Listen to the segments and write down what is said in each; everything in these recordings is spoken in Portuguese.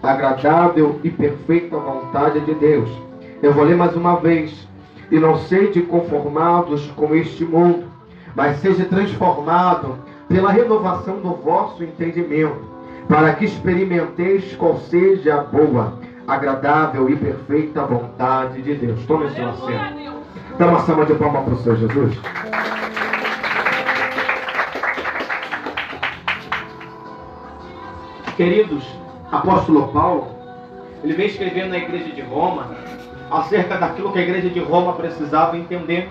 agradável e perfeita vontade de Deus. Eu vou ler mais uma vez. E não sede conformados com este mundo, mas seja transformado pela renovação do vosso entendimento, para que experimenteis qual seja a boa, agradável e perfeita vontade de Deus. Tome o seu assento. Dá uma salva de palmas para o Senhor Jesus. Queridos, apóstolo Paulo, ele vem escrevendo na igreja de Roma acerca daquilo que a igreja de Roma precisava entender.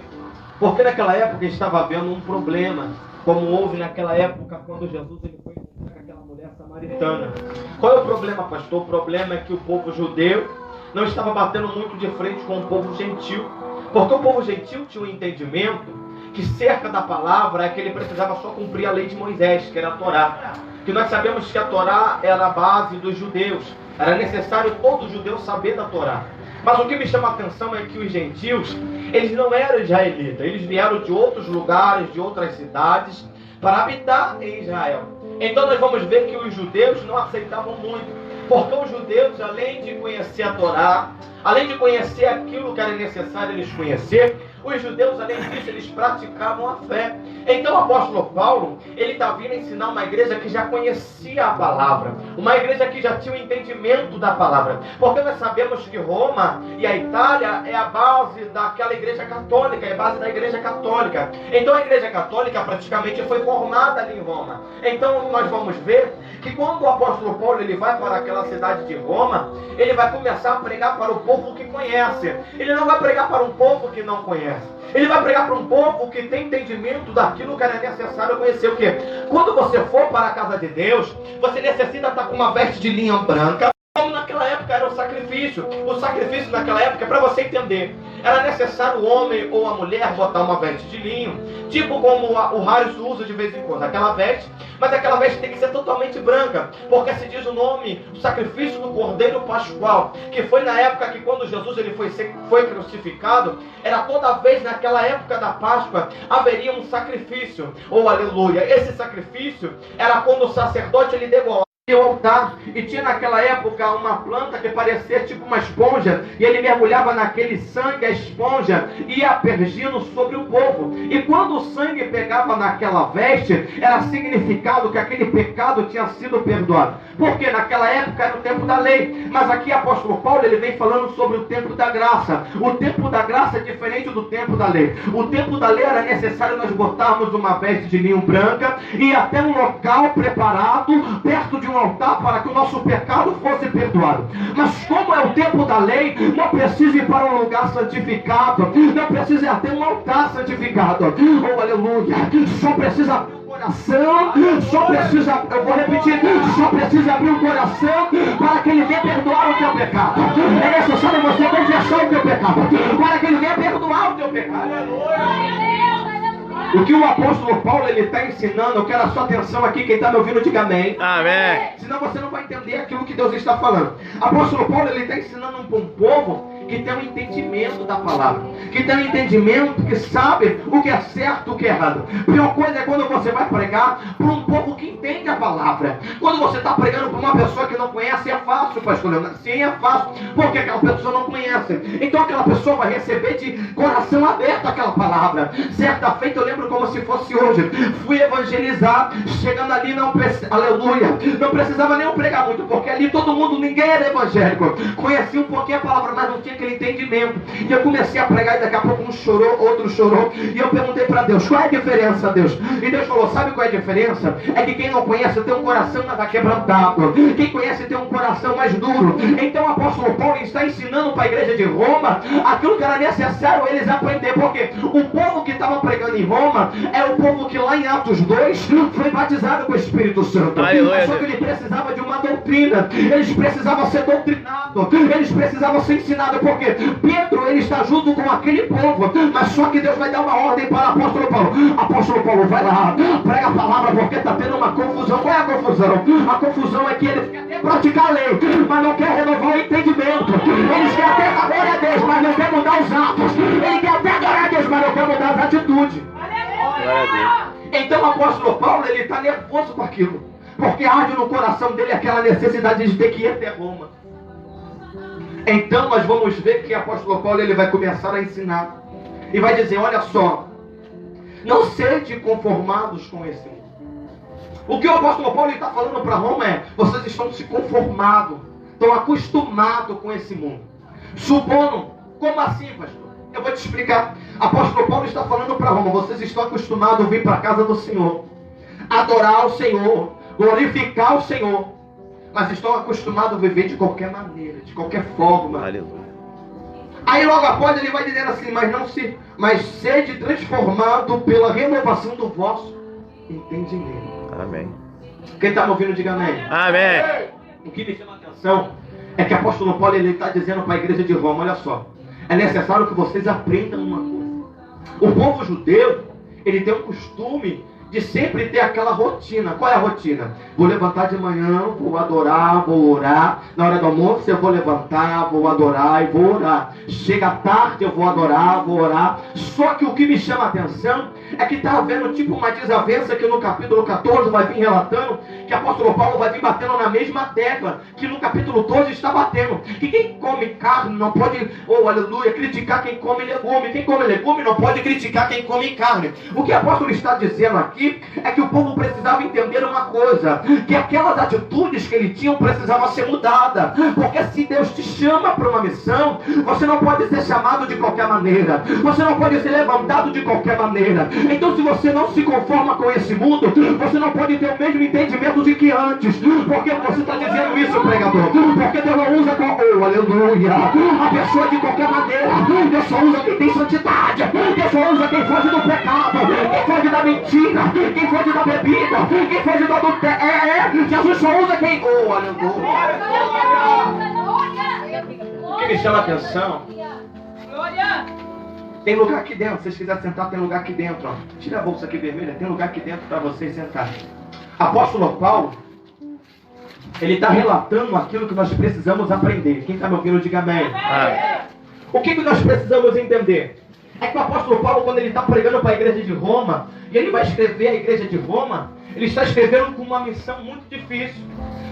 Porque naquela época estava havendo um problema, como houve naquela época quando Jesus ele foi encontrar com aquela mulher samaritana. Qual é o problema, pastor? O problema é que o povo judeu não estava batendo muito de frente com o povo gentil. Porque o povo gentil tinha um entendimento que cerca da palavra é que ele precisava só cumprir a lei de Moisés, que era a Torá. Que nós sabemos que a Torá era a base dos judeus. Era necessário todo judeu saber da Torá. Mas o que me chama a atenção é que os gentios, eles não eram israelitas. Eles vieram de outros lugares, de outras cidades, para habitar em Israel. Então nós vamos ver que os judeus não aceitavam muito. Porque os judeus, além de conhecer a Torá, além de conhecer aquilo que era necessário eles conhecer, os judeus, além disso, eles praticavam a fé. Então o apóstolo Paulo, ele está vindo ensinar uma igreja que já conhecia a palavra, uma igreja que já tinha o entendimento da palavra. Porque nós sabemos que Roma e a Itália é a base daquela igreja católica, é a base da igreja católica. Então a igreja católica praticamente foi formada ali em Roma. Então nós vamos ver que quando o apóstolo Paulo ele vai para aquela cidade de Roma, ele vai começar a pregar para o povo que conhece. Ele não vai pregar para um povo que não conhece. Ele vai pregar para um povo que tem entendimento daquilo que era necessário conhecer. O quê? Quando você for para a casa de Deus, você necessita estar com uma veste de linha branca. Como naquela época era o sacrifício. O sacrifício naquela época, para você entender, era necessário o homem ou a mulher botar uma veste de linho, tipo como o Harris usa de vez em quando, aquela veste, mas aquela veste tem que ser totalmente branca, porque se diz o nome, o sacrifício do Cordeiro Pascual, que foi na época que quando Jesus ele foi crucificado, era toda vez naquela época da Páscoa, haveria um sacrifício, ou aleluia, esse sacrifício era quando o sacerdote ele degolava o altar, e tinha naquela época uma planta que parecia tipo uma esponja, e ele mergulhava naquele sangue, a esponja ia aspergindo sobre o povo, e quando o sangue pegava naquela veste, era significado que aquele pecado tinha sido perdoado, porque naquela época era o tempo da lei, mas aqui o apóstolo Paulo ele vem falando sobre o tempo da graça. O tempo da graça é diferente do tempo da lei. O tempo da lei era necessário nós botarmos uma veste de linho branca e até um local preparado perto de um altar para que o nosso pecado fosse perdoado. Mas como é o tempo da lei, não precisa ir para um lugar santificado, não precisa ir até um altar santificado. Oh, aleluia! Só precisa abrir o coração, só precisa, eu vou repetir, só precisa abrir o coração para que ele venha perdoar o teu pecado. É necessário você confessar o teu pecado, para que ele venha perdoar o teu pecado. Aleluia! O que o apóstolo Paulo ele está ensinando, eu quero a sua atenção aqui, quem está me ouvindo diga amém. Amém. Senão você não vai entender aquilo que Deus está falando. O apóstolo Paulo ele está ensinando um povo que tem um entendimento da palavra, que tem um entendimento, que sabe o que é certo e o que é errado. A pior coisa é quando você vai pregar para um povo que entende a palavra. Quando você está pregando para uma pessoa que não conhece, é fácil, pastor Leonardo. Sim, é fácil, porque aquela pessoa não conhece. Então aquela pessoa vai receber de coração aberto aquela palavra. Certa feita, eu lembro como se fosse hoje, fui evangelizar, chegando ali, aleluia, não precisava nem eu pregar muito, porque ali todo mundo, ninguém era evangélico, conhecia um pouquinho a palavra, mas não tinha aquele entendimento, e eu comecei a pregar, e daqui a pouco um chorou, outro chorou, e eu perguntei para Deus, qual é a diferença, Deus? E Deus falou, sabe qual é a diferença? É que quem não conhece tem um coração mais quebrantado, quem conhece tem um coração mais duro. Então o apóstolo Paulo está ensinando para a igreja de Roma aquilo que era necessário eles aprender, porque o povo que estava pregando em Roma é o povo que lá em Atos 2 foi batizado com o Espírito Santo. Aleluia. Só que ele precisava de uma doutrina, eles precisavam ser doutrinados, eles precisavam ser ensinados, porque Pedro ele está junto com aquele povo, mas só que Deus vai dar uma ordem para o apóstolo Paulo. Apóstolo Paulo, vai lá, prega a palavra, porque está tendo uma confusão. Qual é a confusão? A confusão é que ele quer até praticar a lei, mas não quer renovar o entendimento. Eles querem até adorar a Deus, mas não quer mudar os atos. Ele quer até adorar a Deus, mas não quer mudar as atitudes. Então o apóstolo Paulo ele está nervoso com aquilo, porque arde no coração dele aquela necessidade de ter que ir até Roma. Então nós vamos ver que o apóstolo Paulo ele vai começar a ensinar e vai dizer, olha só, não sede conformados com esse mundo. O que o apóstolo Paulo está falando para Roma é, vocês estão se conformados, estão acostumados com esse mundo. Supondo, como assim, pastor? Eu vou te explicar. Apóstolo Paulo está falando para Roma, vocês estão acostumados a vir para a casa do Senhor, adorar o Senhor, glorificar o Senhor, mas estão acostumados a viver de qualquer maneira, de qualquer forma. Aleluia. Aí logo após ele vai dizendo assim, mas sede transformado pela renovação do vosso entendimento. Amém. Quem está me ouvindo, diga amém. Amém. O que me chama a atenção é que o apóstolo Paulo ele está dizendo para a igreja de Roma, olha só, é necessário que vocês aprendam uma coisa. O povo judeu, ele tem um costume de sempre ter aquela rotina. Qual é a rotina? Vou levantar de manhã, vou adorar, vou orar. Na hora do almoço eu vou levantar, vou adorar e vou orar. Chega tarde eu vou adorar, vou orar. Só que o que me chama a atenção é que está havendo tipo uma desavença que no capítulo 14 vai vir relatando que o apóstolo Paulo vai vir batendo na mesma tecla que no capítulo 12 está batendo. Que quem come carne não pode, aleluia, criticar quem come legume. Quem come legume não pode criticar quem come carne. O que o apóstolo está dizendo aqui é que o povo precisava entender uma coisa, que aquelas atitudes que ele tinha precisavam ser mudadas, porque se Deus te chama para uma missão, você não pode ser chamado de qualquer maneira, você não pode ser levantado de qualquer maneira. Então se você não se conforma com esse mundo, você não pode ter o mesmo entendimento de que antes. Porque você está dizendo isso, pregador? Porque Deus não usa aleluia, a pessoa de qualquer maneira. Deus só usa quem tem santidade, Deus só usa quem foge do pecado, quem foge da mentira, quem foge da bebida, quem foge do adultério. Jesus só usa quem... aleluia. O que me chama a atenção, tem lugar aqui dentro, se vocês quiserem sentar, tem lugar aqui dentro, ó. Tira a bolsa aqui vermelha, tem lugar aqui dentro para vocês sentar. Apóstolo Paulo, ele está relatando aquilo que nós precisamos aprender. Quem está me ouvindo, diga amém. O que nós precisamos entender? É que o apóstolo Paulo, quando ele está pregando para a igreja de Roma, e ele vai escrever a igreja de Roma, ele está escrevendo com uma missão muito difícil.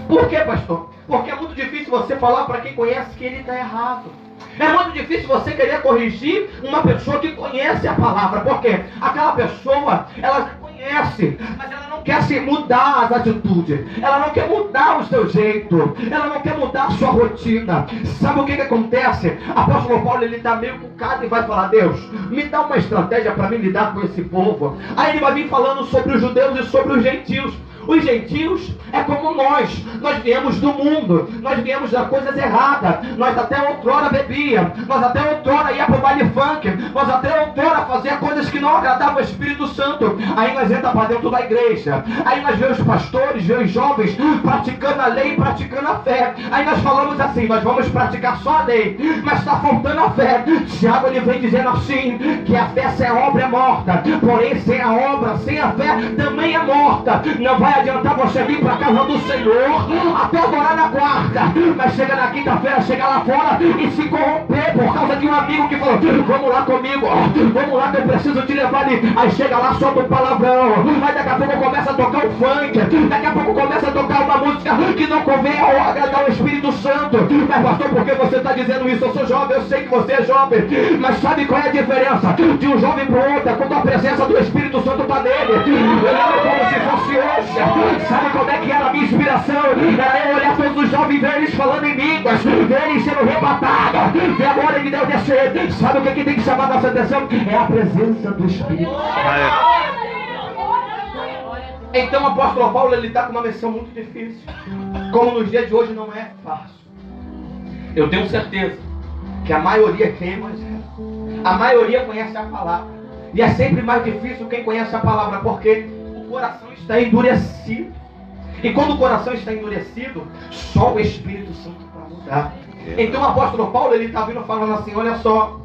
Por quê, pastor? Porque é muito difícil você falar para quem conhece que ele está errado. É muito difícil você querer corrigir uma pessoa que conhece a palavra. Por quê? Aquela pessoa, ela já conhece, mas ela não quer se mudar as atitudes. Ela não quer mudar o seu jeito. Ela não quer mudar a sua rotina. Sabe o que acontece? O apóstolo Paulo, ele está meio cucado e vai falar, Deus, me dá uma estratégia para mim lidar com esse povo. Aí ele vai vir falando sobre os judeus e sobre os gentios. Os gentios é como nós viemos do mundo, nós viemos das coisas erradas, nós até outrora bebia, nós até outrora ia pro baile funk, nós até outrora fazia coisas que não agradavam ao Espírito Santo. Aí nós entramos para dentro da igreja, aí nós vemos os pastores, vemos os jovens praticando a lei, praticando a fé. Aí nós falamos assim, nós vamos praticar só a lei, mas está faltando a fé. Tiago ele vem dizendo assim, que a fé sem a obra é morta, porém sem a obra, sem a fé também é morta. Não vai adiantar você vir para a casa do Senhor até adorar na quarta, mas chega na quinta-feira, chega lá fora e se corromper por causa de um amigo que falou, vamos lá comigo, vamos lá que eu preciso te levar ali. Aí chega lá, solta um palavrão, aí daqui a pouco começa a tocar um funk, daqui a pouco começa a tocar uma música que não convém ao agradar o Espírito Santo. Mas pastor, por que você está dizendo isso? Eu sou jovem, eu sei que você é jovem, mas sabe qual é a diferença de um jovem para o outro? É quando a presença do Espírito Santo está nele. Eu lembro como se fosse hoje. Sabe como é que era a minha inspiração? Era eu olhar todos os jovens, ver eles falando em línguas, ver eles sendo rebatados, ver agora ele deu descer. Sabe o que tem que chamar nossa atenção? É a presença do Espírito. Então o apóstolo Paulo ele está com uma missão muito difícil. Como nos dias de hoje não é fácil. Eu tenho certeza que a maioria quem é evangélico, a maioria conhece a palavra. E é sempre mais difícil quem conhece a palavra, porque o coração está endurecido. E quando o coração está endurecido, só o Espírito Santo para mudar. Então o apóstolo Paulo ele está vindo falando assim, olha só,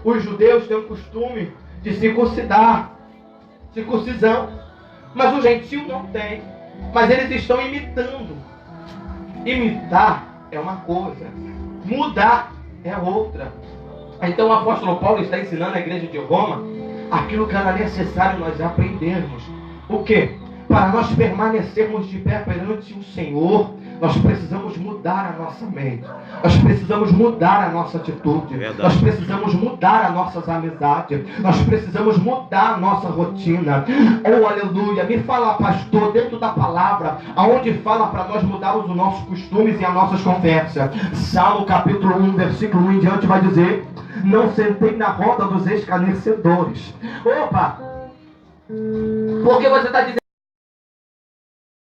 os judeus têm o costume de circuncisão, mas o gentio não tem. Mas eles estão imitando. Imitar é uma coisa, mudar é outra. Então o apóstolo Paulo está ensinando a igreja de Roma aquilo que era necessário nós aprendermos. O quê? para nós permanecermos de pé perante o Senhor, nós precisamos mudar a nossa mente. Nós precisamos mudar a nossa atitude. Verdade. Nós precisamos mudar as nossas amizades. Nós precisamos mudar a nossa rotina. Oh, aleluia. Me fala, pastor, dentro da palavra, aonde fala para nós mudarmos os nossos costumes e as nossas conversas. Salmo capítulo 1, versículo 1 em diante vai dizer: não sentei na roda dos escarnecedores. Opa! Por que você está dizendo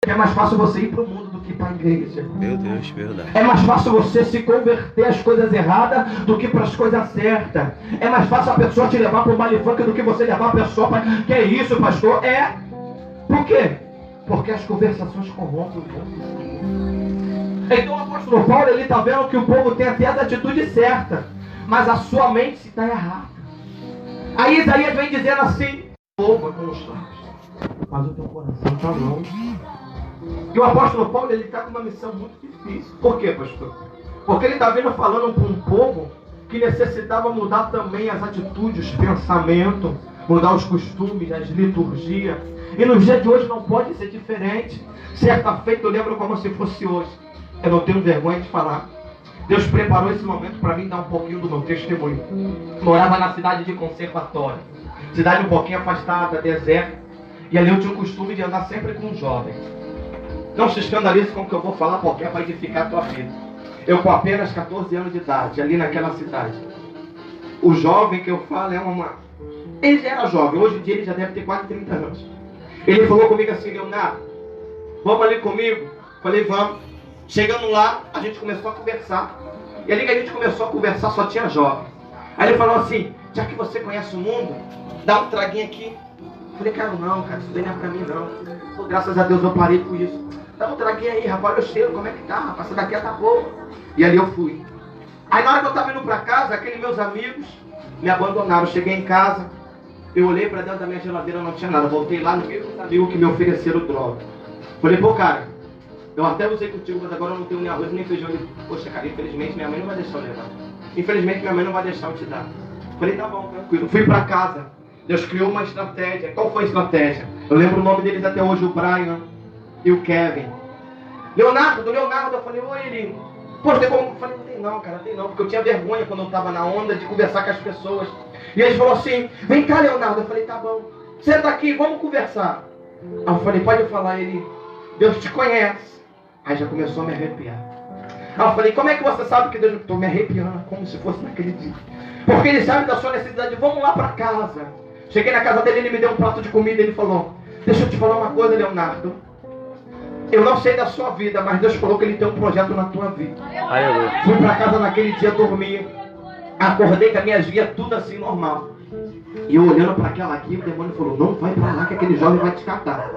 que é mais fácil você ir para o mundo do que para a igreja? Meu Deus, verdade. É mais fácil você se converter às coisas erradas do que para as coisas certas. É mais fácil a pessoa te levar para o baile funk do que você levar a pessoa para... Que é isso, pastor? É. Por quê? Porque as conversações corrompem o povo. Então o apóstolo Paulo, ele está vendo que o povo tem até as atitudes certas, mas a sua mente está errada. Aí Isaías vem dizendo assim: povo é com os lábios, mas o teu coração está longe. E o apóstolo Paulo, ele está com uma missão muito difícil. Por quê, pastor? Porque ele está vindo falando para um povo que necessitava mudar também as atitudes, os pensamentos, mudar os costumes, as liturgias. E nos dias de hoje não pode ser diferente. Certa feita eu lembro como se fosse hoje. Eu não tenho vergonha de falar. Deus preparou esse momento para mim dar um pouquinho do meu testemunho. Morava na cidade de Conservatório. Cidade um pouquinho afastada, deserta. E ali eu tinha o costume de andar sempre com um jovem. Não se escandalize com o que eu vou falar, porque é para edificar a tua vida. Eu com apenas 14 anos de idade, ali naquela cidade. O jovem que eu falo é uma... Ele já era jovem, hoje em dia ele já deve ter quase 30 anos. Ele falou comigo assim: Leonardo, vamos ali comigo? Falei, vamos. Chegando lá, a gente começou a conversar. E ali que a gente começou a conversar, só tinha jovem. Aí ele falou assim: já que você conhece o mundo, dá um traguinho aqui. Falei, cara, não, cara, isso daí não é pra mim, não. Pô, graças a Deus eu parei com isso. Dá um traguinho aí, rapaz, olha o cheiro, como é que tá, rapaz, essa daqui tá boa. E ali eu fui. Aí na hora que eu tava indo pra casa, aqueles meus amigos me abandonaram. Eu cheguei em casa, eu olhei pra dentro da minha geladeira, não tinha nada. Voltei lá no meio dos amigos que me ofereceram droga. Falei, pô, cara, eu até usei contigo, mas agora eu não tenho nem arroz nem feijão. Poxa, cara, infelizmente minha mãe não vai deixar eu levar. Infelizmente minha mãe não vai deixar eu te dar. Falei, tá bom, tranquilo. Fui pra casa. Deus criou uma estratégia. Qual foi a estratégia? Eu lembro o nome deles até hoje, o Brian e o Kevin. Leonardo, eu falei, oi, ele... Poxa, tem como? Eu falei, não tem não, cara, tem não. Porque eu tinha vergonha quando eu tava na onda de conversar com as pessoas. E eles falaram assim: vem cá, Leonardo. Eu falei, tá bom. Senta aqui, vamos conversar. Aí eu falei, pode falar. Ele: Deus te conhece. Aí já começou a me arrepiar. Aí eu falei, como é que você sabe que Deus... Estou me arrepiando, como se fosse naquele dia. Porque ele sabe da sua necessidade. Vamos lá para casa. Cheguei na casa dele, ele me deu um prato de comida. Ele falou: deixa eu te falar uma coisa, Leonardo. Eu não sei da sua vida, mas Deus falou que Ele tem um projeto na tua vida. Fui para casa naquele dia dormir. Acordei com as minhas vias tudo assim normal. E eu olhando para aquela aqui, o demônio falou: não vai para lá que aquele jovem vai te catar.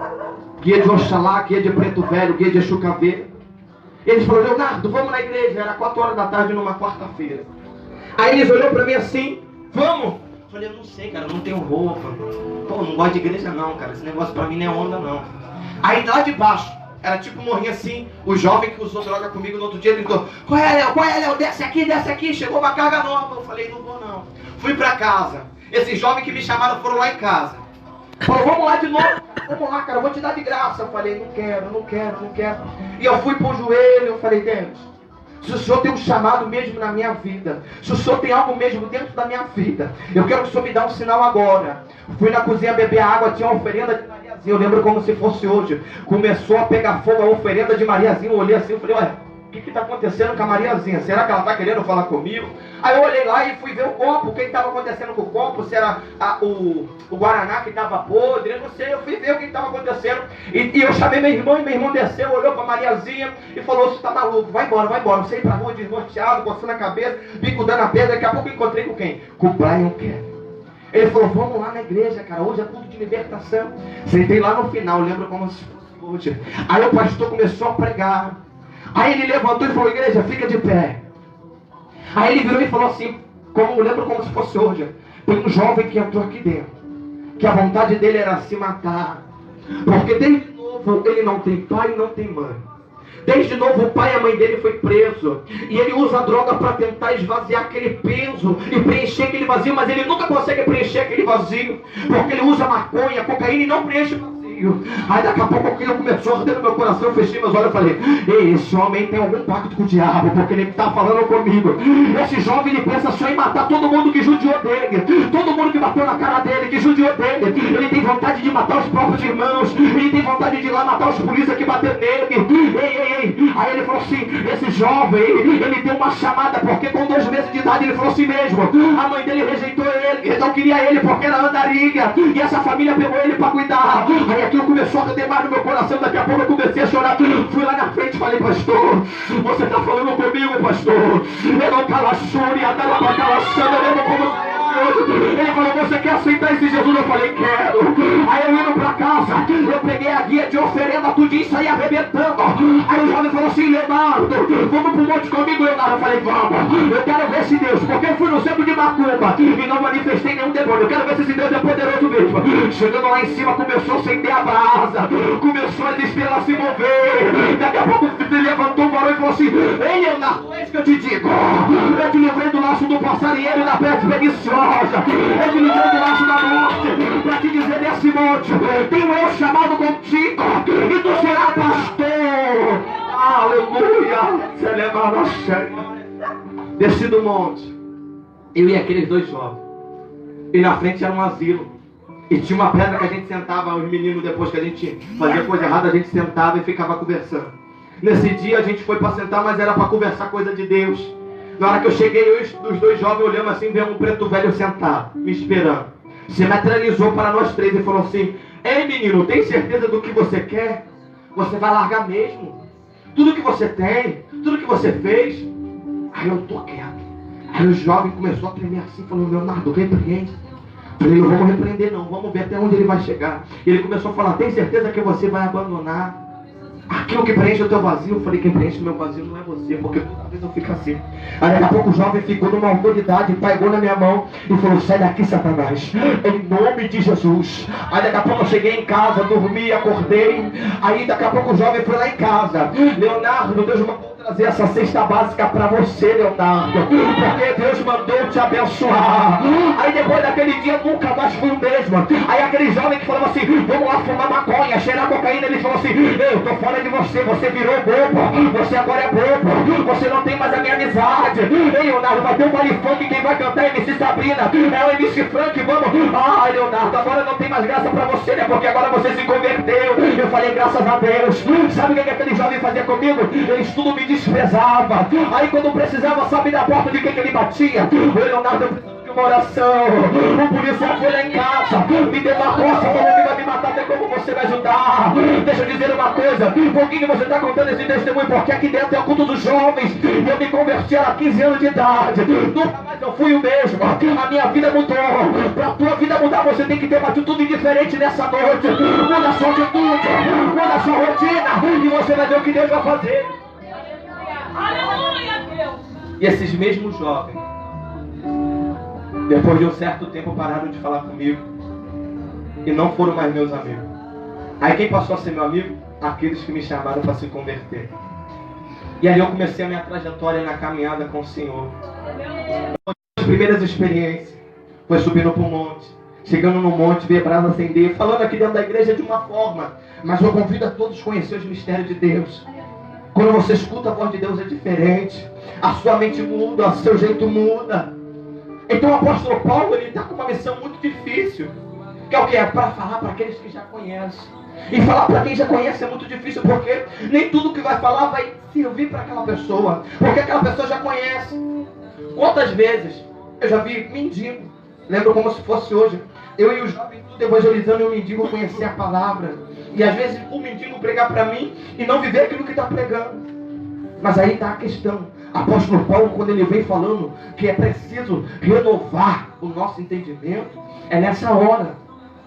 Guia de Oxalá, guia de Preto Velho, guia de Chucaveiro. Eles falaram: Leonardo, vamos na igreja. Era 4 horas da tarde numa quarta-feira. Aí eles olharam para mim assim: vamos. Eu falei: eu não sei, cara, eu não tenho roupa. Pô, não gosto de igreja não, cara. Esse negócio pra mim não é onda não. Aí lá de baixo, era tipo morrinha assim. O jovem que usou droga comigo no outro dia, ele gritou: qual é, Léo? Desce aqui. Chegou uma carga nova. Eu falei: não vou não. Fui pra casa. Esses jovens que me chamaram foram lá em casa. Falou: vamos lá de novo. Vamos lá, cara, eu vou te dar de graça. Eu falei: não quero. E eu fui pro joelho. Eu falei: Deus, se o Senhor tem um chamado mesmo na minha vida, se o Senhor tem algo mesmo dentro da minha vida, eu quero que o Senhor me dê um sinal agora. Fui na cozinha beber água, tinha uma oferenda de Mariazinha, eu lembro como se fosse hoje. Começou a pegar fogo a oferenda de Mariazinha, eu olhei assim, eu falei: olha, o que está acontecendo com a Mariazinha? Será que ela está querendo falar comigo? Aí eu olhei lá e fui ver o copo, o que estava acontecendo com o copo, se era o Guaraná que estava podre, eu não sei, eu fui ver o que estava acontecendo. E eu chamei meu irmão desceu, olhou para Mariazinha e falou: você está maluco, vai embora. Eu saí para a rua desnorteado, coçando a cabeça, bico dando a pedra. Daqui a pouco eu encontrei com quem? Com o Brian Kevin. Ele falou: vamos lá na igreja, cara, hoje é tudo de libertação. Sentei lá no final, lembro como se fosse hoje. Aí o pastor começou a pregar. Aí ele levantou e falou: igreja, fica de pé. Aí ele virou e falou assim, lembro como se fosse hoje: tem um jovem que entrou aqui dentro, que a vontade dele era se matar. Porque desde novo ele não tem pai e não tem mãe. Desde novo o pai e a mãe dele foi preso. E ele usa a droga para tentar esvaziar aquele peso e preencher aquele vazio. Mas ele nunca consegue preencher aquele vazio, porque ele usa maconha, cocaína e não preenche o vazio. sozinho. Aí daqui a pouco aquilo começou a arder no meu coração. Eu fechei meus olhos e falei: ei, esse homem tem algum pacto com o diabo, porque ele está falando comigo. Esse jovem, ele pensa só em matar todo mundo que judiou dele, todo mundo que bateu na cara dele, que judiou dele. Ele tem vontade de matar os próprios irmãos, ele tem vontade de ir lá matar os polícias que bateram nele. Ei. Aí ele falou assim: esse jovem, ele deu uma chamada, porque com 2 meses de idade ele falou assim mesmo. A mãe dele rejeitou ele, não queria ele porque era andarilha, e essa família pegou ele para cuidar. Aí aquilo começou a arder mais no meu coração. Daqui a pouco eu comecei a chorar. Fui lá na frente e falei: pastor, você está falando comigo, pastor? Eu não calaçuri, a dela calaçando, eu não como. Ele falou: você quer aceitar esse Jesus? Eu falei: quero. Aí eu indo pra casa, eu peguei a guia de oferenda, tudinho, e saí arrebentando. Aí o jovem falou assim: Leonardo, vamos pro monte comigo, Leonardo? Eu falei: vamos. Eu quero ver esse Deus, porque eu fui no centro de Macumba e não manifestei nenhum demônio. Eu quero ver se esse Deus é poderoso mesmo. Chegando lá em cima, começou a acender a brasa, começou a estrela se mover. Daqui a pouco ele levantou o varão e falou assim: ei, Leonardo, é isso que eu te digo. Eu te livrei do laço do passarinheiro e da peste perniciosa. Eu te livrei do laço da morte, para te dizer nesse monte: tenho eu chamado contigo, e tu serás pastor. Aleluia. Você leva a cheia. Desci do monte, eu e aqueles 2 jovens, e na frente era um asilo, e tinha uma pedra que a gente sentava, os meninos, depois que a gente fazia coisa errada, a gente sentava e ficava conversando. Nesse dia a gente foi para sentar, mas era para conversar coisa de Deus. Na hora que eu cheguei, eu e os 2 jovens olhamos assim, vemos um preto velho sentado, me esperando. Se materializou para nós 3 e falou assim: ei, menino, tem certeza do que você quer? Você vai largar mesmo? Tudo que você tem, tudo que você fez? Aí eu tô quieto. Aí o jovem começou a tremer assim, falou: Leonardo, repreende. Falei: não vamos repreender não, vamos ver até onde ele vai chegar. E ele começou a falar: tem certeza que você vai abandonar aquilo que preenche o teu vazio? Eu falei: quem preenche o meu vazio não é você, porque toda vez eu fico assim. Aí daqui a pouco o jovem ficou numa autoridade, pegou na minha mão e falou: sai daqui, Satanás, em nome de Jesus. Aí daqui a pouco eu cheguei em casa, dormi, acordei. Aí daqui a pouco o jovem foi lá em casa: Leonardo, Deus mandou trazer essa cesta básica para você, Leonardo, porque Deus mandou te abençoar. Aí depois daquele dia nunca mais fui o mesmo. Aí aquele jovem que falava assim: vamos lá fumar maconha, cheirar cocaína, ele falou assim: eu tô fora de você, você virou bobo, você agora é bobo, você não tem mais a minha amizade. Ei, Leonardo, vai ter um baile funk, quem vai cantar é MC Sabrina, é o MC Frank, vamos. Ah, Leonardo, agora não tem mais graça pra você, né, porque agora você se converteu. Eu falei: graças a Deus. Sabe o que aquele jovem fazia comigo? Eles tudo me desprezava. Aí quando precisava, sabe da porta de quem que ele batia? O Leonardo, eu preciso de uma oração. O policial foi lá em casa, me deu uma coça, falou que vai me matar, tem como você me ajudar? Deixa eu dizer uma coisa: por que você está contando esse testemunho? Porque aqui dentro é o culto dos jovens. Eu me converti há 15 anos de idade, nunca mais eu fui o mesmo. A minha vida mudou. Para a tua vida mudar, você tem que ter uma atitude diferente nessa noite. Muda a sua atitude, muda a sua rotina, e você vai ver o que Deus vai fazer. Aleluia, Deus. E esses mesmos jovens, depois de um certo tempo, pararam de falar comigo e não foram mais meus amigos. Aí quem passou a ser meu amigo? Aqueles que me chamaram para se converter. E aí eu comecei a minha trajetória na caminhada com o Senhor. As primeiras experiências foi subindo para o monte, chegando no monte, ver brasa acender, falando aqui dentro da igreja de uma forma, mas eu convido a todos a conhecer os mistérios de Deus. Quando você escuta a voz de Deus é diferente, a sua mente muda, o seu jeito muda. Então o apóstolo Paulo, ele está com uma missão muito difícil, que é o que? É para falar para aqueles que já conhecem. E falar para quem já conhece é muito difícil, porque nem tudo que vai falar vai servir para aquela pessoa, porque aquela pessoa já conhece. Quantas vezes eu já vi mendigo, lembro como se fosse hoje, eu e o jovem tudo evangelizando, e o mendigo conhecer a palavra, e às vezes o mendigo pregar para mim e não viver aquilo que está pregando. Mas aí está a questão. Apóstolo Paulo, quando ele vem falando que é preciso renovar o nosso entendimento, é nessa hora.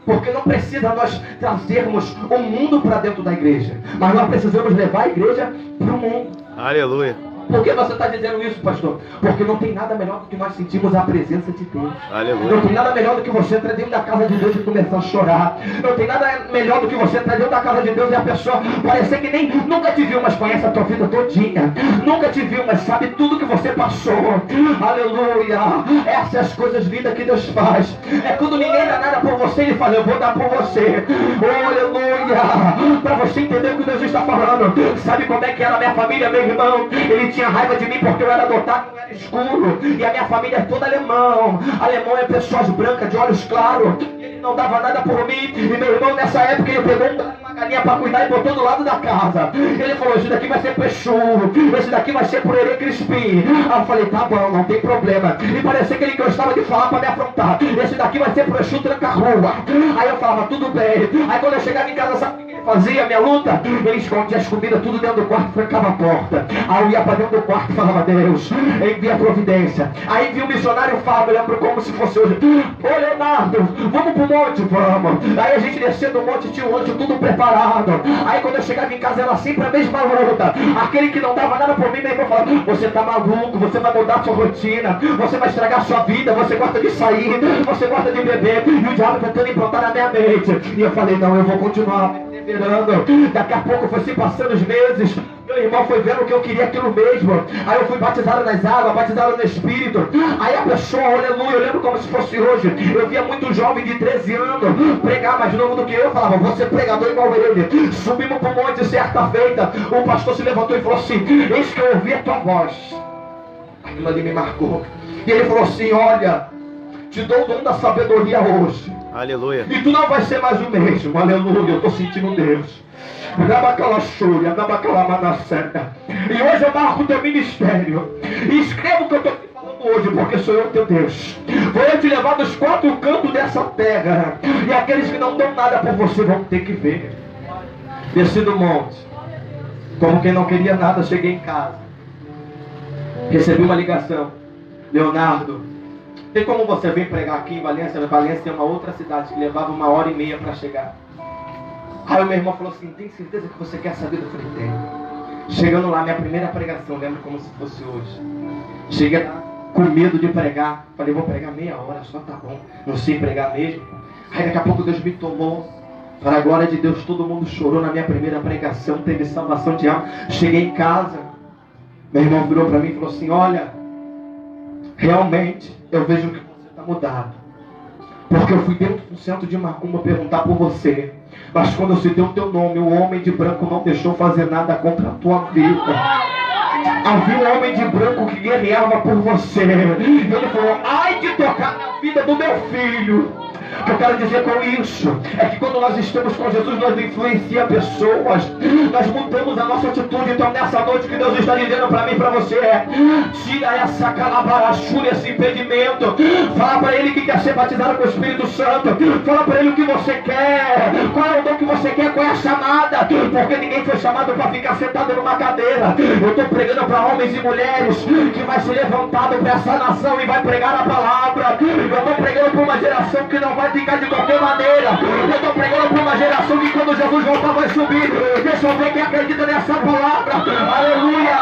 Porque não precisa nós trazermos o mundo para dentro da igreja, mas nós precisamos levar a igreja para o mundo. Aleluia. Por que você está dizendo isso, pastor? Porque não tem nada melhor do que nós sentimos a presença de Deus. Aleluia. Não tem nada melhor do que você entrar dentro da casa de Deus e começar a chorar. Não tem nada melhor do que você entrar dentro da casa de Deus e a pessoa parecer que nem nunca te viu, mas conhece a tua vida todinha. Nunca te viu, mas sabe tudo que você passou. Aleluia. Essas são as coisas lindas que Deus faz. É quando ninguém dá nada por você, Ele fala, eu vou dar por você. Oh, aleluia. Para você entender o que Deus está falando. Sabe como é que era a minha família, meu irmão? Ele tinha raiva de mim porque eu era adotado, não era escuro. E a minha família é toda alemão. Alemão é pessoas brancas, de olhos claros. E ele não dava nada por mim. E meu irmão, nessa época, ele pegou uma galinha para cuidar e botou do lado da casa. Ele falou, esse daqui vai ser peixudo, esse daqui vai ser purê crispim. Aí eu falei, tá bom, não tem problema. E parecia que ele gostava de falar para me afrontar. Esse daqui vai ser peixudo tranca-rua. Aí eu falava, tudo bem. Aí quando eu chegava em casa, sabe o que ele fazia? Minha luta? Ele escondia as comidas tudo dentro do quarto e trancava a porta. Aí eu ia para dentro do quarto e falava, Deus, envia a providência. Aí vi o missionário Fábio, lembro como se fosse hoje. Ô Leonardo, vamos pro monte, vamos. Aí a gente descia do monte, tinha o lanche tudo preparado. Aí quando eu chegava em casa era sempre a mesma luta. Aquele que não dava nada por mim, meu irmão falava, você tá maluco, você vai mudar a sua rotina, você vai estragar a sua vida, você gosta de sair, você gosta de beber. E o diabo tentando implantar na minha mente. E eu falei, não, eu vou continuar perseverando. Daqui a pouco foi se passando os meses. Meu irmão foi vendo que eu queria aquilo mesmo. Aí eu fui batizado nas águas, batizado no Espírito. Aí a pessoa, aleluia, eu lembro como se fosse hoje. Eu via muito jovem de 13 anos pregar mais novo do que eu. Falava, vou ser pregador igual ele. Subimos para o monte certa feita. O pastor se levantou e falou assim, eis que eu ouvi a tua voz. Aquilo ali me marcou. E ele falou assim, olha, te dou o dom da sabedoria hoje. Aleluia. E tu não vai ser mais o mesmo. Aleluia, eu estou sentindo Deus. E hoje eu marco o teu ministério. E escreva o que eu estou te falando hoje, porque sou eu teu Deus. Vou eu te levar dos quatro cantos dessa terra. E aqueles que não dão nada por você vão ter que ver. Desci do monte. Como quem não queria nada, cheguei em casa. Recebi uma ligação. Leonardo, tem como você vir pregar aqui em Valência? Valência é uma outra cidade que levava 1h30 para chegar. Aí o meu irmão falou assim, tem certeza que você quer saber? Eu falei, tenho. Chegando lá, minha primeira pregação, lembro como se fosse hoje. Cheguei lá com medo de pregar. Falei, vou pregar meia hora, só tá bom. Não sei pregar mesmo. Aí daqui a pouco Deus me tomou. Para a glória de Deus, todo mundo chorou na minha primeira pregação. Teve salvação de alma. Cheguei em casa. Meu irmão virou para mim e falou assim, olha, realmente eu vejo que você está mudado. Porque eu fui dentro do centro de Macumba perguntar por você. Mas quando eu citei o teu nome, o homem de branco não deixou fazer nada contra a tua vida. Havia um homem de branco que guerreava por você. Ele falou, ai de tocar na vida do meu filho. O que eu quero dizer com isso é que quando nós estamos com Jesus, nós influenciamos pessoas, nós mudamos a nossa atitude. Então nessa noite que Deus está dizendo para mim e para você é, tira essa calabarachura, esse impedimento. Fala para Ele que quer ser batizado com o Espírito Santo. Fala para Ele o que você quer, qual é o dom que você quer, qual é a chamada. Porque ninguém foi chamado para ficar sentado numa cadeira. Eu estou pregando para homens e mulheres que vai ser levantado para essa nação e vai pregar a palavra. Eu estou pregando para uma geração que não vai ficar de qualquer maneira. Eu estou pregando para uma geração que quando Jesus voltar vai subir. Deixa eu ver quem acredita nessa palavra. Aleluia.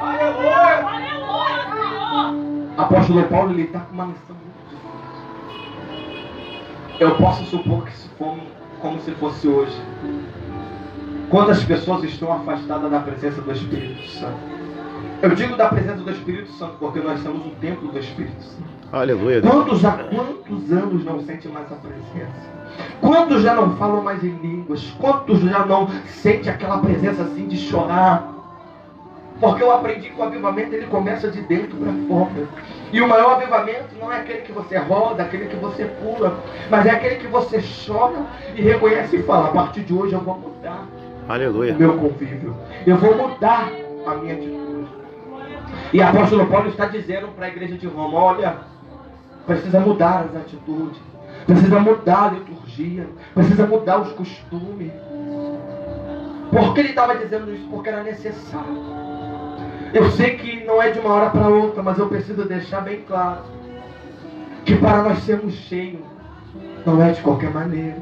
Aleluia. Apóstolo Paulo, ele está com uma missão muito difícil. Eu posso supor que se for como se fosse hoje. Quantas pessoas estão afastadas da presença do Espírito Santo? Eu digo da presença do Espírito Santo porque nós somos um templo do Espírito Santo. Aleluia. Quantos anos não sentem mais a presença? Quantos já não falam mais em línguas? Quantos já não sentem aquela presença assim de chorar? Porque eu aprendi que o avivamento ele começa de dentro para fora. E o maior avivamento não é aquele que você roda, aquele que você pula, mas é aquele que você chora e reconhece e fala, a partir de hoje eu vou mudar. Aleluia. O meu convívio. Eu vou mudar a minha atitude. E o apóstolo Paulo está dizendo para a igreja de Roma, olha, precisa mudar as atitudes, precisa mudar a liturgia, precisa mudar os costumes. Por que ele estava dizendo isso? Porque era necessário. Eu sei que não é de uma hora para outra, mas eu preciso deixar bem claro que para nós sermos cheios, não é de qualquer maneira.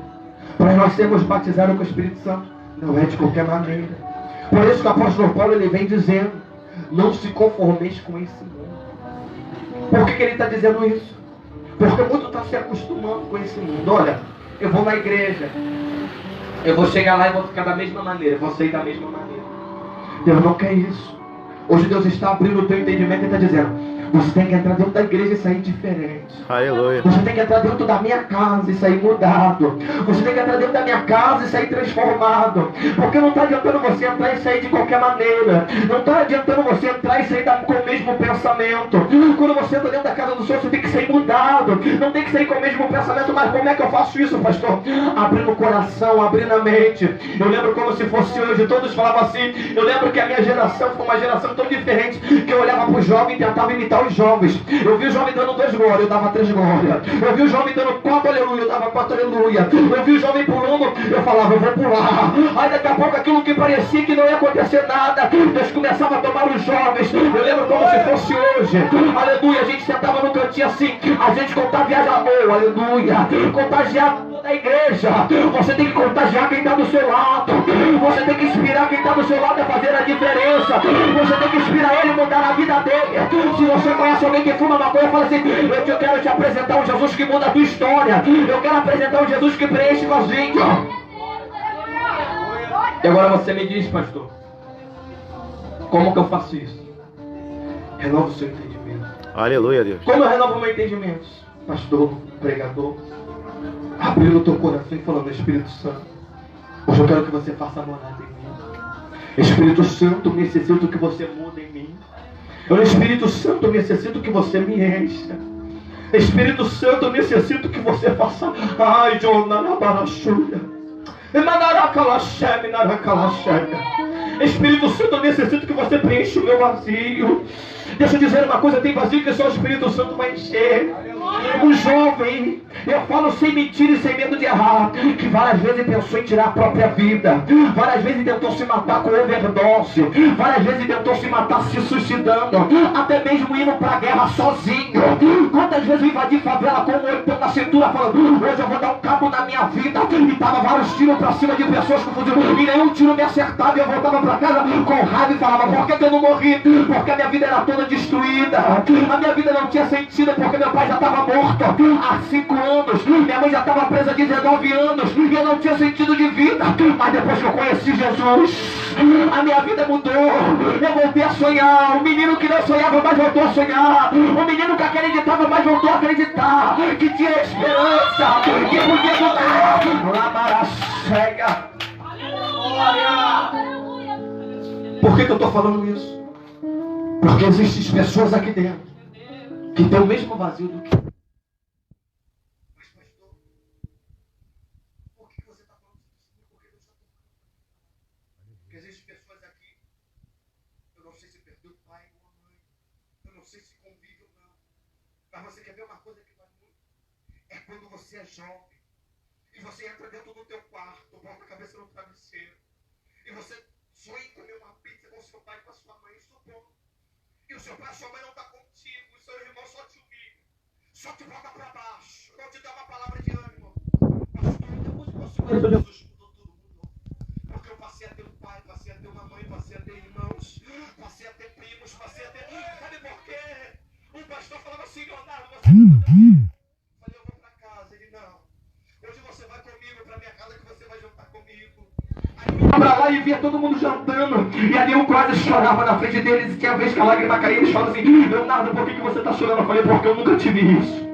Para nós sermos batizados com o Espírito Santo, não é de qualquer maneira. Por isso que o apóstolo Paulo ele vem dizendo, Não se conformeis com esse mundo. Por que ele está dizendo isso? Porque muito está se acostumando com esse mundo. Olha, eu vou na igreja, eu vou chegar lá e vou ficar da mesma maneira, vou sair da mesma maneira. Deus não quer isso. Hoje Deus está abrindo o teu entendimento e está dizendo: você tem que entrar dentro da igreja e sair diferente. Aleluia. Você tem que entrar dentro da minha casa e sair mudado. Você tem que entrar dentro da minha casa e sair transformado. Porque não está adiantando você entrar e sair de qualquer maneira. Não está adiantando você entrar e sair com o mesmo pensamento. Quando você entra dentro da casa do Senhor, você tem que sair mudado. Não tem que sair com o mesmo pensamento. Mas como é que eu faço isso, pastor? Abrindo o coração, abrindo a mente. Eu lembro como se fosse hoje. Todos falavam assim. Eu lembro que a minha geração foi uma geração tão diferente que eu olhava para o jovem e tentava imitar os jovens. Eu vi o jovem dando 2 glórias, eu dava 3 glórias. Eu vi o jovem dando 4 aleluia, eu dava 4 aleluia. Eu vi o jovem pulando, eu falava, eu vou pular. Aí daqui a pouco aquilo que parecia que não ia acontecer nada, Deus começava a tomar os jovens. Eu lembro como se fosse hoje. Aleluia, a gente sentava no cantinho assim, a gente contagiava amor, aleluia. Contagiava toda a igreja. Você tem que contagiar quem está do seu lado. Você tem que inspirar quem está do seu lado a fazer a diferença. Você tem que inspirar ele a mudar a vida dele. Se você conhece alguém que fuma maconha, fala assim: eu quero te apresentar um Jesus que muda a tua história. Eu quero apresentar um Jesus que preenche vazio. E agora você me diz, pastor, como que eu faço isso? Renova o seu entendimento. Aleluia, Deus. Como eu renovo o meu entendimento? Pastor, pregador, abrindo o teu coração e falando: Espírito Santo, hoje eu quero que você faça morada em mim. Espírito Santo, necessito que você mude em mim. Eu, Espírito Santo, necessito que você me encha. Espírito Santo, necessito que você faça. Ai, Espírito Santo, eu necessito que você preencha o meu vazio. Deixa eu dizer uma coisa: tem vazio que só o Espírito Santo vai encher. Um jovem, eu falo sem mentira e sem medo de errar, que várias vezes pensou em tirar a própria vida, várias vezes tentou se matar com overdose, várias vezes tentou se matar se suicidando, até mesmo indo pra guerra sozinho. Quantas vezes eu invadi favela com o olho na cintura falando: hoje eu vou dar um cabo na minha vida, e tava vários tiros pra cima de pessoas com fuzil, e nenhum tiro me acertava, e eu voltava pra casa com raiva e falava: por que eu não morri? Porque a minha vida era toda destruída, a minha vida não tinha sentido, porque meu pai já estava morto há 5 anos, minha mãe já estava presa há 19 anos, e eu não tinha sentido de vida. Mas depois que eu conheci Jesus, a minha vida mudou. Eu voltei a sonhar. O menino que não sonhava mais voltou a sonhar. O menino que acreditava mais voltou a acreditar, que tinha esperança, que podia mudar. Lamara cega. Por que eu estou falando isso? Porque existem pessoas aqui dentro que têm o mesmo vazio do que... Mas pastor, por que você está falando isso? Por que Deus está falando isso? Porque existem pessoas aqui, eu não sei se perdeu o pai ou a mãe, eu não sei se convive ou não, mas você quer ver uma coisa que vai muito? É quando você é jovem e você entra dentro do teu quarto, bota a cabeça no travesseiro e você sonha em comer uma pizza com seu pai e com a sua mãe, supondo. E o seu pai e sua mãe não está contigo, o seu irmão só te humilha, só te bota para baixo, não te dá uma palavra de ânimo. Pastor, depois que você conheceu Jesus, mudou tudo, mudou. Porque eu passei a ter um pai, passei a ter uma mãe, passei a ter irmãos, passei a ter primos, passei a ter... Sabe por quê? Um pastor falava assim: Leonardo, você vai fazer o quê? Eu falei: eu vou para casa. Ele: não, hoje você vai comigo para minha casa que você vai jantar comigo. Pra lá e via todo mundo jantando, e ali eu quase chorava na frente deles, e tinha vez que a lágrima caía, eles falam assim: Leonardo, por que você está chorando? Eu falei: porque eu nunca tive isso.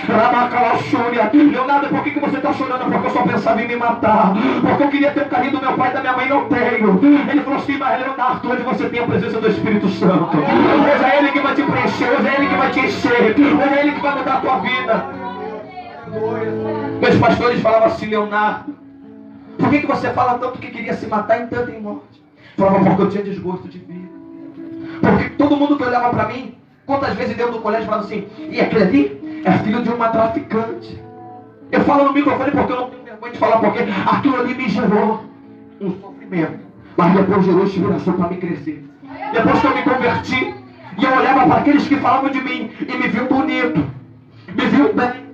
Leonardo, por que você está chorando? Porque eu só pensava em me matar, porque eu queria ter o carinho do meu pai e da minha mãe, não tenho. Ele falou assim: mas Leonardo, hoje você tem a presença do Espírito Santo, hoje é Ele que vai te preencher, hoje é Ele que vai te encher, hoje é Ele que vai mudar a tua vida. Meus pastores falavam assim: Leonardo, por que você fala tanto que queria se matar em tanta morte? Falava: porque eu tinha desgosto de vida. Porque todo mundo que olhava para mim, quantas vezes dentro do colégio, falava assim: e aquele ali é filho de uma traficante. Eu falo no microfone porque eu não tenho vergonha de falar, porque aquilo ali me gerou um sofrimento, mas depois gerou inspiração para me crescer. Depois que eu me converti, e eu olhava para aqueles que falavam de mim e me viam bonito, me viam bem,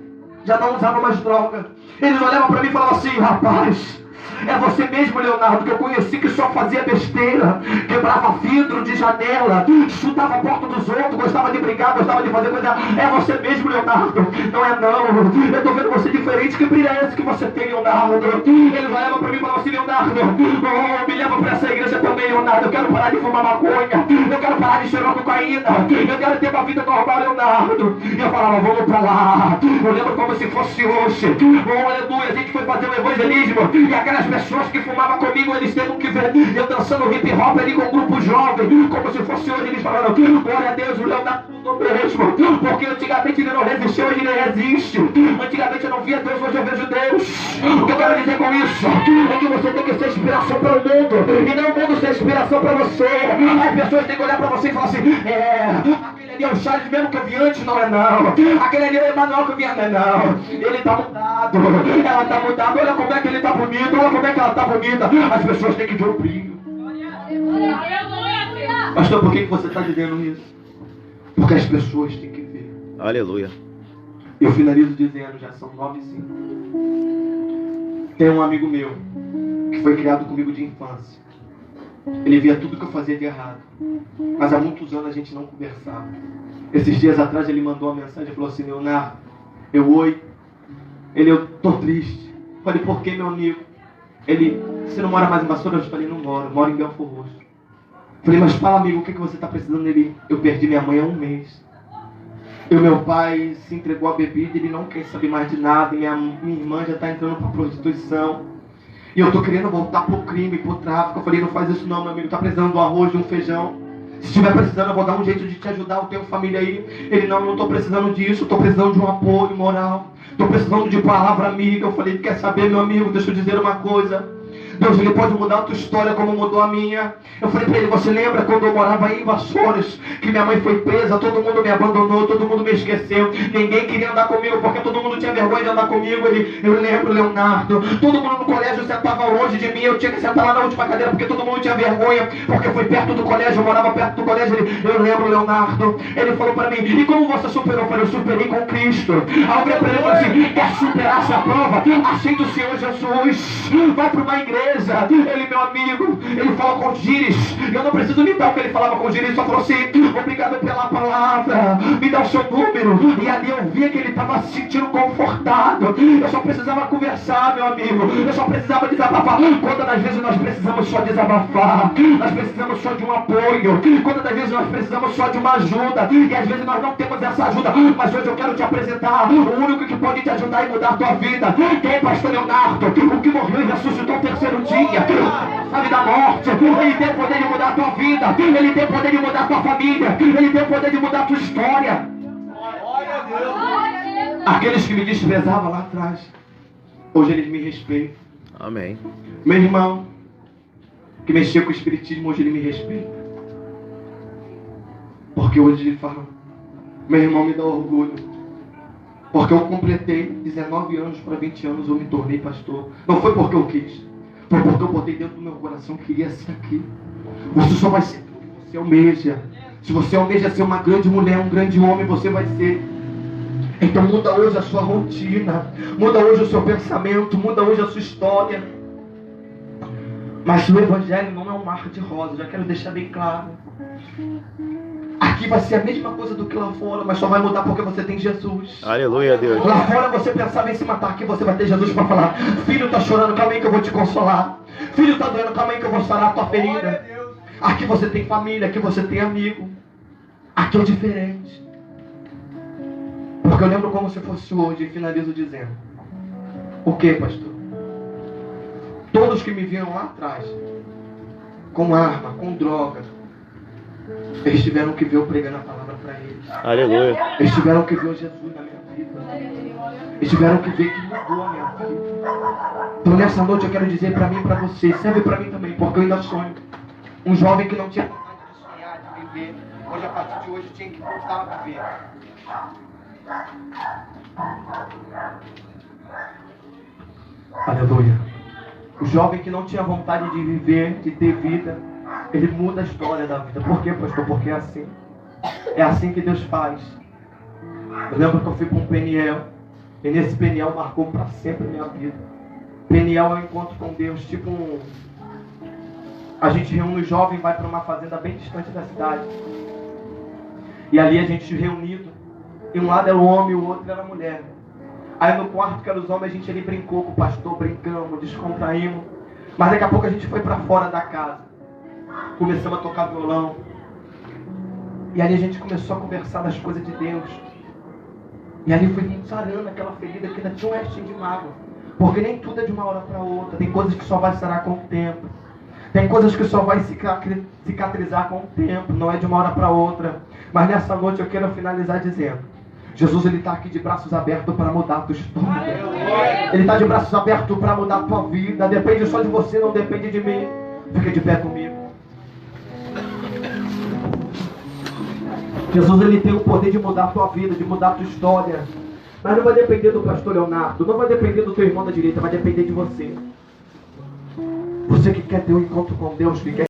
já não usava mais droga. Eles olhavam para mim e falavam assim: rapaz, É você mesmo, Leonardo, que eu conheci, que só fazia besteira, quebrava vidro de janela, chutava a porta dos outros, gostava de brigar, gostava de fazer coisa. É você mesmo, Leonardo. Não é não. Eu tô vendo você diferente. Que brilho é esse que você tem, Leonardo? Ele vai levar pra mim e fala assim: Leonardo, me leva pra essa igreja também, Leonardo. Eu quero parar de fumar maconha, eu quero parar de cheirar cocaína, eu quero ter uma vida normal, Leonardo. E eu falava: vamos pra lá. Eu lembro como se fosse hoje. Aleluia, a gente foi fazer o evangelismo e aquelas pessoas que fumavam comigo, eles têm que ver eu dançando hip hop ali com um grupo jovem, como se fosse hoje. Eles falaram: glória a Deus, o Leonardo mudou mesmo, porque antigamente ele não resistiu, hoje ele resiste. Antigamente eu não via Deus, hoje eu vejo Deus. O que eu quero dizer com isso é que você tem que ser inspiração para o mundo e não o mundo ser inspiração para você. As pessoas têm que olhar para você e falar assim: aquele ali é o Charles mesmo que eu vi antes, não é não. Aquele ali é o Emanuel que eu vi, não é não. Ele está mudado, ela está mudada, olha como é que ele está bonito, olha como é que ela está bonita. As pessoas têm que ver o brilho. Pastor, por que você está dizendo isso? Porque as pessoas têm que ver. Aleluia. Eu finalizo dizendo, já são 9h05. Tem um amigo meu que foi criado comigo de infância. Ele via tudo que eu fazia de errado, mas há muitos anos a gente não conversava. Esses dias atrás ele mandou uma mensagem e falou assim: Leonardo, oi. Eu tô triste. Falei: por que, meu amigo? Você não mora mais em Vassoura? Eu falei: não moro em Belfor Roxo. Falei: mas fala, amigo, o que você está precisando? Eu perdi minha mãe há um mês. Meu pai se entregou à bebida, ele não quer saber mais de nada. Minha irmã já está entrando para prostituição. E eu estou querendo voltar pro crime, pro tráfico. Eu falei: não faz isso não, meu amigo. Está precisando de um arroz, de um feijão. Se estiver precisando, eu vou dar um jeito de te ajudar. Eu tenho família aí. Ele: não estou precisando disso. Estou precisando de um apoio moral. Estou precisando de palavra amiga. Eu falei: quer saber, meu amigo? Deixa eu dizer uma coisa. Deus, ele pode mudar a tua história como mudou a minha. Eu falei para ele: você lembra quando eu morava aí em Vassouras, que minha mãe foi presa, todo mundo me abandonou, todo mundo me esqueceu, ninguém queria andar comigo porque todo mundo tinha vergonha de andar comigo. Eu lembro, Leonardo, todo mundo no colégio sentava longe de mim, eu tinha que sentar lá na última cadeira porque todo mundo tinha vergonha, porque foi perto do colégio, eu morava perto do colégio. Eu lembro, Leonardo. Ele falou para mim: e como você superou? Eu falei: eu superei com Cristo. Aí eu falei para ele assim: quer superar essa prova? Aceita o Senhor Jesus, vai para uma igreja. Ele, meu amigo, ele fala com gírias. Eu não preciso me dar o que ele falava com gírias. Ele só falou assim: obrigado pela palavra, me dá o seu número. E ali eu via que ele estava se sentindo confortado. Eu só precisava conversar, meu amigo. Eu só precisava desabafar. Quantas das vezes nós precisamos só desabafar? Nós precisamos só de um apoio. Quantas das vezes nós precisamos só de uma ajuda? E às vezes nós não temos essa ajuda. Mas hoje eu quero te apresentar o único que pode te ajudar e mudar a tua vida. Quem é pastor Leonardo? O que morreu e ressuscitou o terceiro dia, sabe, da morte. Ele tem o poder de mudar a tua vida, ele tem o poder de mudar a tua família, ele tem o poder de mudar a tua história. Aqueles que me desprezavam lá atrás, hoje eles me respeitam. Amém. Meu irmão que mexeu com o espiritismo, hoje ele me respeita, porque hoje ele fala: meu irmão me dá orgulho, porque eu completei 19 anos para 20 anos, eu me tornei pastor. Não foi porque eu quis, foi porque eu botei dentro do meu coração que queria ser aqui. Você só vai ser o que você almeja. Se você almeja ser uma grande mulher, um grande homem, você vai ser. Então muda hoje a sua rotina, muda hoje o seu pensamento, muda hoje a sua história. Mas o evangelho não é um mar de rosas, já quero deixar bem claro. Aqui vai ser a mesma coisa do que lá fora, mas só vai mudar porque você tem Jesus. Aleluia, Deus. Lá fora você pensava em se matar, aqui você vai ter Jesus para falar: filho, está chorando, calma aí que eu vou te consolar. Filho, está doendo, calma aí que eu vou sarar a tua ferida. Aqui você tem família, aqui você tem amigo. Aqui é diferente. Porque eu lembro como se fosse hoje, e finalizo dizendo: o que, pastor? Todos que me viram lá atrás, com arma, com droga, eles tiveram que ver eu pregando a palavra para eles. Aleluia. Eles tiveram que ver o Jesus na minha vida. Eles tiveram que ver que mudou a minha vida. Então nessa noite eu quero dizer para mim e para você, serve para mim também, porque eu ainda sonho. Um jovem que não tinha vontade de sonhar, de viver, hoje a partir de hoje tinha que voltar a viver. Aleluia. O jovem que não tinha vontade de viver, de ter vida, ele muda a história da vida. Por quê, pastor? Porque é assim. É assim que Deus faz. Eu lembro que eu fui para um Peniel, e nesse Peniel marcou para sempre a minha vida. Peniel é um encontro com Deus, tipo a gente reúne os jovens, vai para uma fazenda bem distante da cidade. E ali a gente reunido. E um lado era o homem e o outro era a mulher. Aí no quarto que era os homens, a gente ali brincou com o pastor, brincamos, descontraímos. Mas daqui a pouco a gente foi para fora da casa. Começamos a tocar violão. E ali a gente começou a conversar das coisas de Deus. E ali foi sarando aquela ferida que ainda tinha um restinho de mágoa. Porque nem tudo é de uma hora para outra. Tem coisas que só vai sarar com o tempo. Tem coisas que só vai cicatrizar com o tempo. Não é de uma hora para outra. Mas nessa noite eu quero finalizar dizendo: Jesus, Ele está aqui de braços abertos para mudar a tua história. Ele está de braços abertos para mudar a tua vida. Depende só de você, não depende de mim. Fica de pé comigo. Jesus, Ele tem o poder de mudar a tua vida, de mudar a tua história. Mas não vai depender do pastor Leonardo, não vai depender do teu irmão da direita, vai depender de você. Você que quer ter um encontro com Deus, que quer